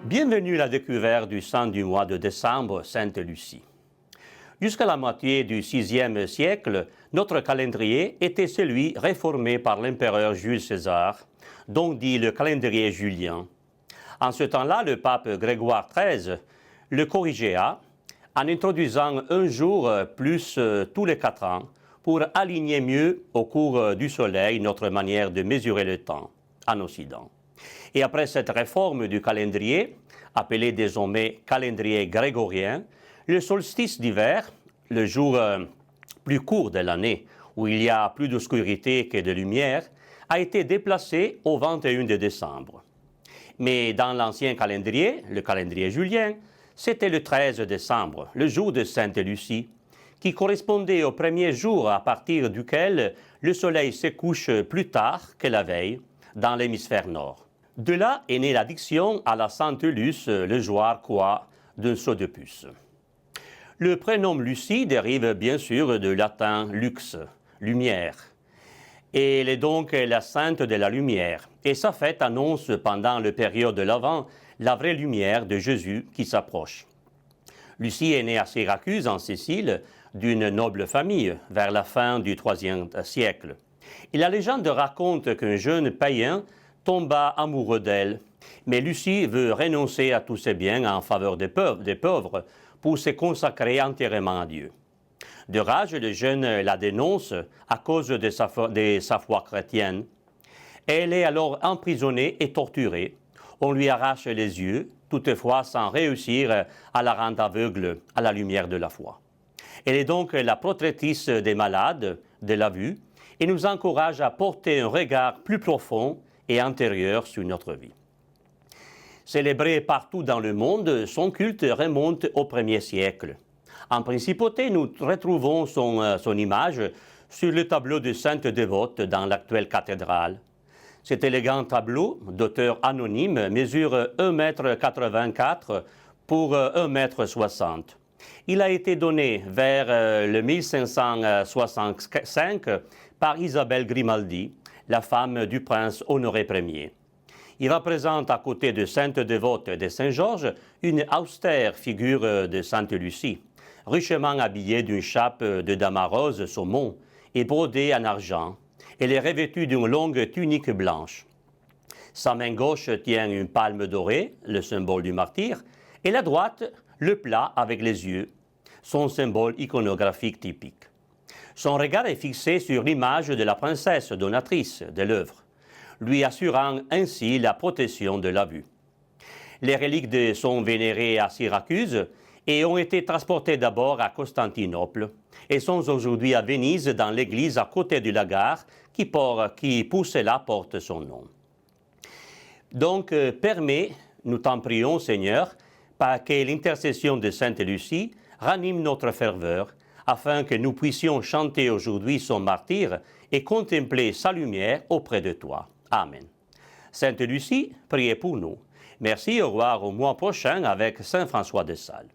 Bienvenue à la découverte du saint du mois de décembre, Sainte Lucie. Jusqu'à la moitié du VIe siècle, notre calendrier était celui réformé par l'empereur Jules César, donc dit le calendrier julien. En ce temps-là, le pape Grégoire XIII le corrigea en introduisant un jour plus tous les 4 ans pour aligner mieux au cours du soleil notre manière de mesurer le temps en Occident. Et après cette réforme du calendrier, appelé désormais calendrier grégorien, le solstice d'hiver, le jour plus court de l'année, où il y a plus d'obscurité que de lumière, a été déplacé au 21 de décembre. Mais dans l'ancien calendrier, le calendrier julien, c'était le 13 décembre, le jour de Sainte Lucie, qui correspondait au premier jour à partir duquel le soleil se couche plus tard que la veille dans l'hémisphère nord. De là est née l'addiction à la Sainte Luce, le joueur quoi d'un seau de puce. Le prénom Lucie dérive bien sûr du latin lux, lumière. Et elle est donc la sainte de la lumière. Et sa fête annonce pendant la période de l'Avent la vraie lumière de Jésus qui s'approche. Lucie est née à Syracuse, en Sicile, d'une noble famille, vers la fin du IIIe siècle. Et la légende raconte qu'un jeune païen tomba amoureux d'elle, mais Lucie veut renoncer à tous ses biens en faveur des pauvres pour se consacrer entièrement à Dieu. De rage, le jeune la dénonce à cause de sa foi chrétienne. Elle est alors emprisonnée et torturée. On lui arrache les yeux, toutefois sans réussir à la rendre aveugle à la lumière de la foi. Elle est donc la protectrice des malades, de la vue, et nous encourage à porter un regard plus profond et antérieur sur notre vie. Célébré partout dans le monde, son culte remonte au 1er siècle. En principauté, nous retrouvons son image sur le tableau de sainte dévote dans l'actuelle cathédrale. Cet élégant tableau, d'auteur anonyme, mesure 1,84 m pour 1,60 m. Il a été donné vers le 1565 par Isabelle Grimaldi, la femme du prince Honoré Ier. Il représente à côté de Sainte Dévote de Saint-Georges une austère figure de Sainte Lucie, richement habillée d'une chape de damas rose saumon et brodée en argent. Elle est revêtue d'une longue tunique blanche. Sa main gauche tient une palme dorée, le symbole du martyr, et la droite, le plat avec les yeux, son symbole iconographique typique. Son regard est fixé sur l'image de la princesse donatrice de l'œuvre, lui assurant ainsi la protection de la vue. Les reliques sont vénérées à Syracuse et ont été transportées d'abord à Constantinople et sont aujourd'hui à Venise dans l'église à côté de la gare qui pour cela porte son nom. Donc, permets, nous t'en prions, Seigneur, par que l'intercession de Sainte Lucie ranime notre ferveur, afin que nous puissions chanter aujourd'hui son martyre et contempler sa lumière auprès de toi. Amen. Sainte Lucie, priez pour nous. Merci, au revoir au mois prochain avec Saint François de Sales.